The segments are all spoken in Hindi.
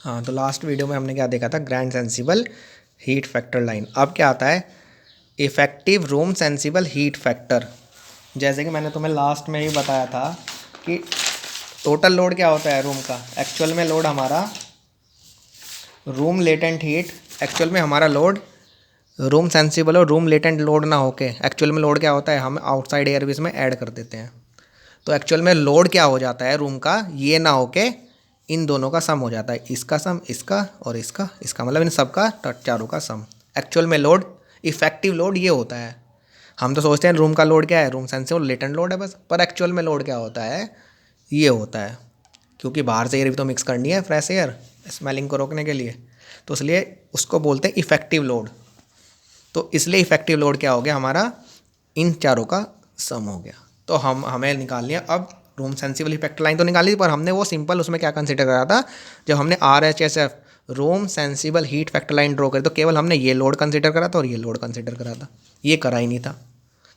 हाँ, तो लास्ट वीडियो में हमने क्या देखा था, grand sensible heat factor line. अब क्या आता है, effective room sensible heat factor. जैसे कि मैंने तुम्हें लास्ट में ही बताया था कि टोटल लोड क्या होता है रूम का। एक्चुअल में लोड हमारा रूम लेटेंट हीट, एक्चुअल में हमारा लोड रूम सेंसिबल और रूम लेटेंट लोड ना होके एक्चुअल में लोड क्या होता है, हम आउटसाइड एयर भी इसमें ऐड कर देते हैं। तो एक्चुअल में लोड क्या हो जाता है रूम का, ये ना होके इन दोनों का सम हो जाता है, इसका सम, इसका और इसका इसका, मतलब इन सब का चारों का सम। एक्चुअल में लोड, इफेक्टिव लोड ये होता है। हम तो सोचते हैं रूम का लोड क्या है, रूम सेंसिबल लेटेंट लोड है बस, पर एक्चुअल में लोड क्या होता है, ये होता है। क्योंकि बाहर से एयर भी तो मिक्स करनी है, फ्रेश एयर स्मेलिंग को रोकने के लिए, तो इसलिए उसको बोलते हैं इफेक्टिव लोड। तो इसलिए इफेक्टिव लोड क्या हो गया हमारा, इन चारों का सम हो गया। तो हमें निकाल लिया अब रूम सेंसिबल इफेक्टर लाइन तो निकाली, पर हमने वो सिंपल उसमें क्या कंसिडर करा था, जब हमने RHSF room sensible heat factor line draw करी तो केवल हमने ये लोड कंसिडर करा था और ये लोड कंसिडर करा था, ये करा ही नहीं था।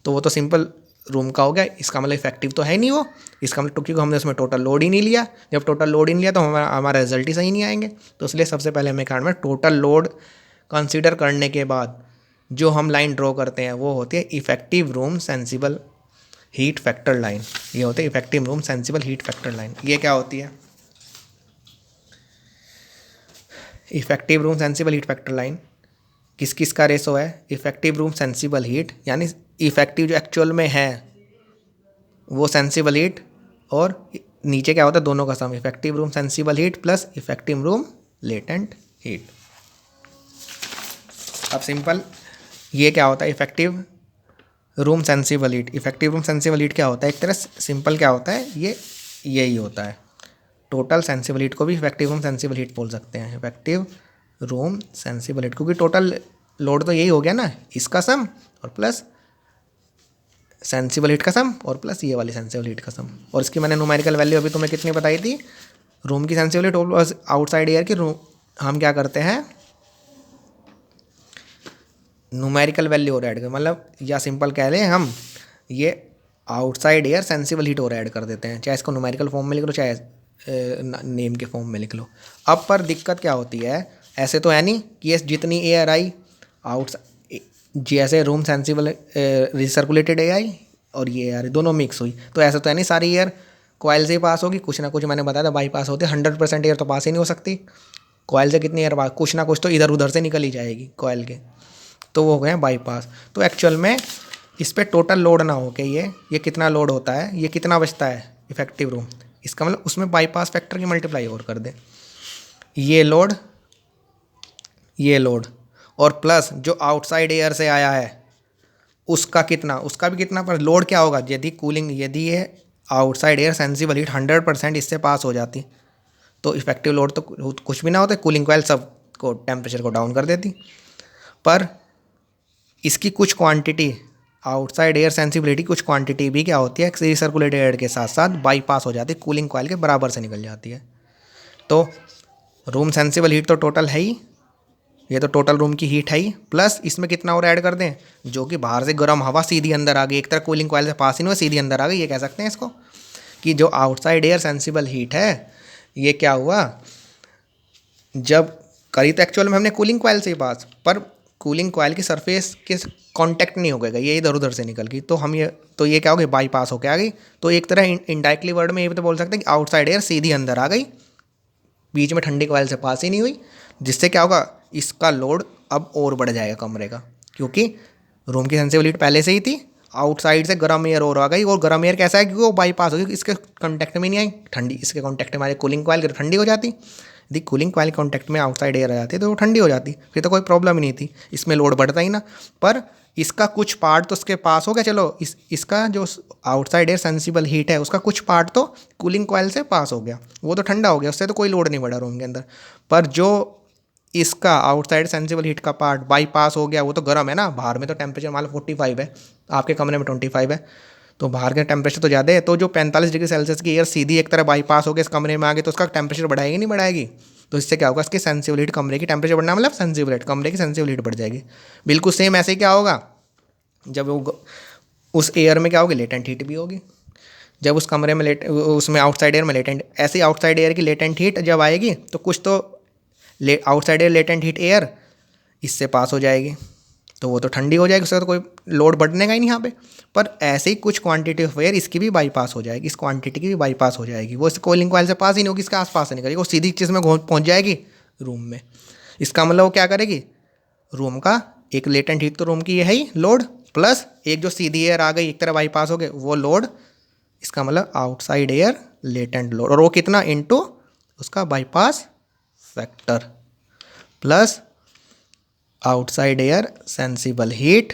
तो वो तो सिंपल रूम का हो गया, इसका मतलब इफेक्टिव तो है नहीं वो, इसका मतलब क्योंकि हमने उसमें टोटल लोड ही नहीं लिया। जब टोटल लोड ही नहीं लिया तो हमारा हमारा रिजल्ट ही सही नहीं आएंगे। तो इसलिए सबसे पहले हमें कारण में टोटल लोड कंसिडर करने के बाद जो हम लाइन ड्रॉ करते हैं वो होती है effective room sensible heat factor line. ये होते हैं effective room sensible heat factor line. ये क्या होती है, effective room sensible heat factor line किस किस का रेशो है, इफेक्टिव रूम सेंसिबल हीट यानी इफेक्टिव जो एक्चुअल में है वो सेंसिबल हीट, और नीचे क्या होता है दोनों का sum, effective room sensible heat plus effective room latent heat. अब सिंपल ये क्या होता है, effective room sensible heat, effective room sensible heat क्या होता है, एक तरह सिंपल क्या होता है, ये यही होता है। टोटल सेंसिबल हीट को भी इफेक्टिव रूम सेंसिबल हीट बोल सकते हैं, इफेक्टिव रूम सेंसिबल हीट, क्योंकि टोटल लोड तो यही हो गया ना, इसका सम और प्लस सेंसिबल हीट का सम और प्लस ये वाली सेंसिबल हीट का सम। और इसकी मैंने न्यूमेरिकल वैल्यू अभी तुम्हें कितनी बताई थी, रूम की सेंसिबल हीट और आउटसाइड एयर की रूम, हम क्या करते हैं न्यूमेरिकल वैल्यू और ऐड कर, मतलब या सिंपल कह लें हम, ये आउटसाइड एयर सेंसिबल हीट और ऐड कर देते हैं, चाहे इसको न्यूमेरिकल फॉर्म में लिख लो चाहे नेम के फॉर्म में लिख लो। अब पर दिक्कत क्या होती है, ऐसे तो है नहीं कि ये जितनी एयर आई आउट, जैसे रूम सेंसिबल रिसर्कुलेटेड एयर आई और ये एयर दोनों मिक्स हुई, तो ऐसा तो है नहीं सारी एयर कॉइल से ही पास होगी, कुछ ना कुछ मैंने बताया था बाई पास होते, 100% एयर तो पास ही नहीं हो सकती। कॉइल से कितनी एयर पास, कुछ ना कुछ तो इधर उधर से निकल ही जाएगी कॉइल के, तो वो हो गए बाईपास। तो एक्चुअल में इस पर टोटल लोड ना हो के ये कितना लोड होता है, ये कितना बचता है इफेक्टिव रूम, इसका मतलब उसमें बाईपास फैक्टर की मल्टीप्लाई और कर दें, ये लोड और प्लस जो आउटसाइड एयर से आया है उसका कितना, उसका भी कितना, पर लोड क्या होगा, यदि कूलिंग, यदि ये आउटसाइड एयर सेंसिबल हीट 100% इससे पास हो जाती तो इफेक्टिव लोड तो कुछ भी ना होता, कूलिंग कॉइल सब को टेम्परेचर को डाउन कर देती। पर इसकी कुछ क्वांटिटी आउटसाइड एयर सेंसिबिलिटी, कुछ क्वांटिटी भी क्या होती है रिसर्कुलेटेड एयर के साथ साथ बाईपास हो जाती है, कूलिंग कॉइल के बराबर से निकल जाती है। तो रूम सेंसिबल हीट तो टोटल है ही, ये तो टोटल रूम की हीट है ही, प्लस इसमें कितना और ऐड कर दें, जो कि बाहर से गर्म हवा सीधी अंदर आ गई, एक तरह कूलिंग कॉइल से पास ही नहीं हुआ सीधी अंदर आ गई, ये कह सकते हैं इसको कि जो आउटसाइड एयर सेंसिबल हीट है ये क्या हुआ, जब करी तो एक्चुअल में हमने कूलिंग कॉइल से ही पास, पर कूलिंग कॉइल की सरफेस के कांटेक्ट नहीं हो गएगा, ये इधर उधर से निकल गई, तो हम ये क्या हो गई, बाईपास होकर आ गई। तो एक तरह इनडायरेक्टली वर्ड में ये भी तो बोल सकते हैं कि आउटसाइड एयर सीधी अंदर आ गई, बीच में ठंडी कॉइल से पास ही नहीं हुई, जिससे क्या होगा, इसका लोड अब और बढ़ जाएगा कमरे का, क्योंकि रूम की सेंसिबिलिटी पहले से ही थी, आउटसाइड से गर्म एयर और आ गई, और गर्म एयर कैसा है क्योंकि वो बाईपास हो गई, इसके कॉन्टैक्ट में नहीं आई, ठंडी इसके कॉन्टैक्ट में हमारे कूलिंग कॉइल ठंडी हो जाती, यदि कूलिंग कॉइल कॉन्टैक्ट में आउटसाइड एयर आ जाती है तो वो ठंडी हो जाती, फिर तो कोई प्रॉब्लम ही नहीं थी, इसमें लोड बढ़ता ही ना। पर इसका कुछ पार्ट तो उसके पास हो गया, चलो इसका जो आउटसाइड एयर सेंसिबल हीट है उसका कुछ पार्ट तो कूलिंग कॉइल से पास हो गया, वो तो ठंडा हो गया, उससे तो कोई लोड नहीं बढ़ा रूम के अंदर। पर जो इसका आउटसाइड सेंसिबल हीट का पार्ट बाईपास हो गया, वो तो गर्म है ना, बाहर में तो टेम्परेचर मान लो 45 है, आपके कमरे में 25 है, तो बाहर के टेम्परेचर तो ज़्यादा है, तो जो 45 डिग्री सेल्सियस की एयर सीधी एक तरह बाईपास हो गया इस कमरे में आ गई, तो उसका टेम्परेचर बढ़ाएगी नहीं बढ़ाएगी, तो इससे क्या होगा, इसकी सेंसिबल हीट कमरे की टेम्परेचर बढ़ना मतलब सेंसिबल हीट कमरे की सेंसिबल हीट बढ़ जाएगी। बिल्कुल सेम ऐसे ही क्या होगा, जब वो उस एयर में क्या होगी, लेटेंट हीट भी होगी, जब उस कमरे में उसमें आउटसाइड एयर में लेटेंट, ऐसी आउटसाइड एयर की लेटेंट हीट जब आएगी तो कुछ तो outside air latent heat air इससे पास हो जाएगी, तो वो तो ठंडी हो जाएगी, उसका तो कोई लोड बढ़ने का ही नहीं यहाँ पे। पर ऐसे ही कुछ क्वांटिटी ऑफ एयर इसकी भी बाईपास हो जाएगी, इस क्वांटिटी की भी बाईपास हो जाएगी। वो इस कूलिंग कॉइल से पास ही नहीं होगी, इसके आसपास से नहीं करेगी, वो सीधी चीज़ में पहुँच जाएगी रूम में। इसका मतलब वो क्या करेगी, रूम का एक लेटेंट हीट तो रूम की ये है ही लोड, प्लस एक जो सीधी एयर आ गई एक तरह बाईपास हो गए वो लोड, इसका मतलब आउटसाइड एयर लेटेंट लोड, और वो कितना इनटू उसका bypass factor plus outside air sensible heat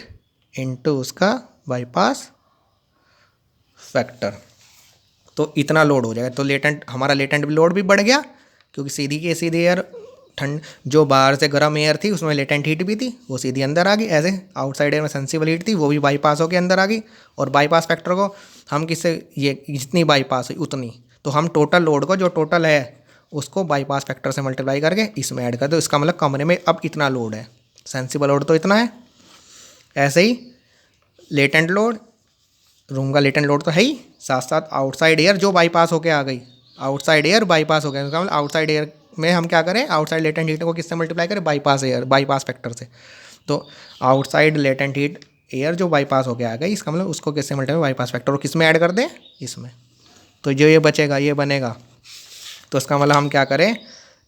into उसका बाईपास फैक्टर। तो इतना लोड हो जाएगा। तो लेटेंट हमारा लेटेंट लोड भी बढ़ गया, क्योंकि सीधी की सीधी एयर ठंड जो बाहर से गर्म एयर थी उसमें लेटेंट हीट भी थी, वो सीधी अंदर आ गई। ऐसे आउटसाइड एयर में सेंसिबल हीट थी, वो भी बाईपास होकर अंदर आ गई। और बाईपास फैक्टर को हम किससे, ये जितनी बाईपास हुई उतनी, तो हम टोटल लोड को जो टोटल है उसको बाईपास फैक्टर से मल्टीप्लाई करके इसमें ऐड कर दो। इसका मतलब कमरे में अब इतना लोड है, सेंसिबल लोड तो इतना है। ऐसे ही लेटेंट लोड, रूम का लेटेंट लोड तो है ही, साथ साथ आउटसाइड एयर जो बाईपास होके आ गई, आउटसाइड एयर बाईपास हो गया, उसका मतलब आउटसाइड एयर में हम क्या करें, आउटसाइड लेटेंट हीट को किससे मल्टीप्लाई करें, बाईपास एयर, बाईपास फैक्टर से। तो आउटसाइड लेटेंट हीट एयर जो बाईपास होके आ गई, इसका मतलब उसको किससे मल्टीप्लाई, बाईपास फैक्टर, और किस में ऐड कर दें, इसमें। तो जो ये बचेगा ये बनेगा, तो इसका मतलब हम क्या करें,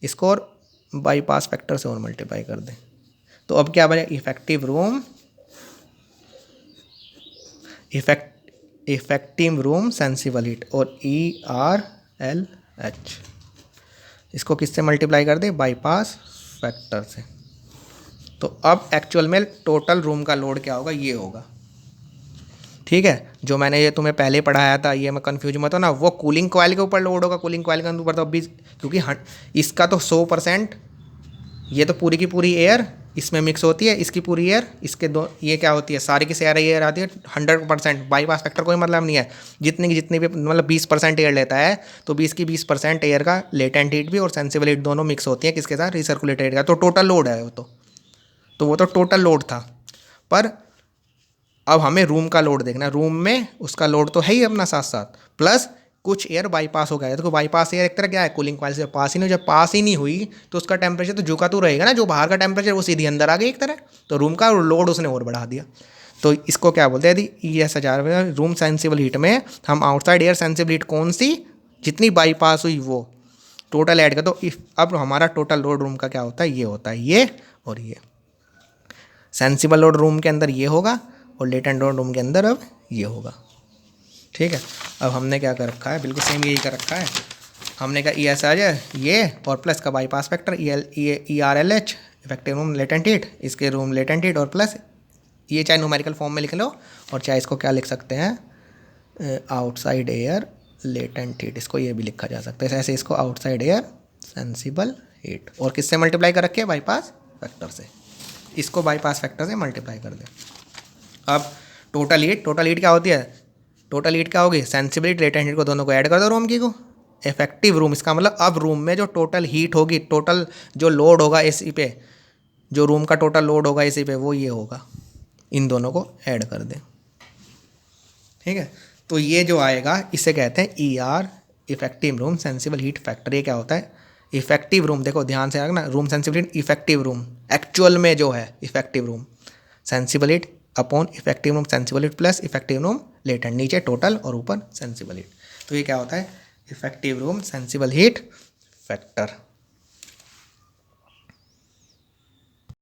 इसको और बाईपास फैक्टर से और मल्टीप्लाई कर दें। तो अब क्या बने, effective room, effective room sensible heat, और ERLH इसको किससे मल्टीप्लाई कर दे, बाईपास फैक्टर से। तो अब एक्चुअल में टोटल रूम का लोड क्या होगा, ये होगा। ठीक है, जो मैंने ये तुम्हें पहले पढ़ाया था, ये मैं कन्फ्यूज मत हो ना, वो कूलिंग कॉइल के ऊपर लोड होगा, कूलिंग कॉइल के ऊपर तो अभी, क्योंकि इसका तो 100%, ये तो पूरी की पूरी एयर इसमें मिक्स होती है, इसकी पूरी एयर, इसके दो, ये क्या होती है, सारी की सारी एयर आती है 100%। बाईपास फैक्टर कोई मतलब नहीं है, जितनी की जितनी भी मतलब 20% एयर लेता है, तो 20 की 20% एयर का लेटेंट हीट भी और सेंसिबल हीट दोनों मिक्स होती है किसके साथ, रिसर्कुलेटेड का, तो टोटल लोड है वो तो वो तो टोटल लोड था। पर अब हमें रूम का लोड देखना है, रूम में उसका लोड तो है ही अपना साथ साथ, प्लस कुछ एयर बाईपास हो गया है। तो बाईपास एयर एक तरह क्या है, कूलिंग कॉइल से पास ही नहीं, जब पास ही नहीं हुई तो उसका टेम्परेचर तो झुका तो रहेगा ना, जो बाहर का टेम्परेचर वो सीधी अंदर आ गई एक तरह, तो रूम का लोड उसने और बढ़ा दिया। तो इसको क्या बोलते हैं, यदि ES1000 रूम सेंसिबल हीट में हम आउटसाइड एयर सेंसिबल हीट कौन सी, जितनी बाईपास हुई वो टोटल ऐड कर दो। अब हमारा टोटल लोड रूम का क्या होता है, ये होता है ये, और ये सेंसिबल लोड रूम के अंदर ये होगा, और लेटेंट लोड रूम के अंदर अब ये होगा। ठीक है, अब हमने क्या कर रखा है, बिल्कुल सेम यही कर रखा है। हमने कहा ES आ जाए ये, और प्लस का bypass factor ERLH effective room latent heat, इसके रूम लेटेंट हीट, और प्लस ये चाहे न्यूमेरिकल फॉर्म में लिख लो, और चाहे इसको क्या लिख सकते हैं, आउटसाइड एयर लेटेंट हीट, इसको ये भी लिखा जा सकता है ऐसे, इसको आउटसाइड एयर सेंसिबल हीट, और किससे मल्टीप्लाई कर रखे हैं, बाईपास फैक्टर से। इसको बाईपास फैक्टर से मल्टीप्लाई कर दें। अब टोटल हीट क्या होती है, टोटल हीट क्या होगी, सेंसिबल हीट लेटेंट हीट को दोनों को ऐड कर दो रूम की को, इफेक्टिव रूम, इसका मतलब अब रूम में जो टोटल हीट होगी, टोटल जो लोड होगा एसी पे, जो रूम का टोटल लोड होगा एसी पे, वो ये होगा, इन दोनों को ऐड कर दें। ठीक है, तो ये जो आएगा इसे कहते हैं ER effective room sensible heat factor. ये क्या होता है, इफेक्टिव रूम, देखो ध्यान से रखना, room sensible heat effective room, actual में जो है effective room sensible heat upon effective room sensible heat plus effective room latent, नीचे टोटल और ऊपर सेंसिबल हीट। तो ये क्या होता है, effective room sensible heat factor.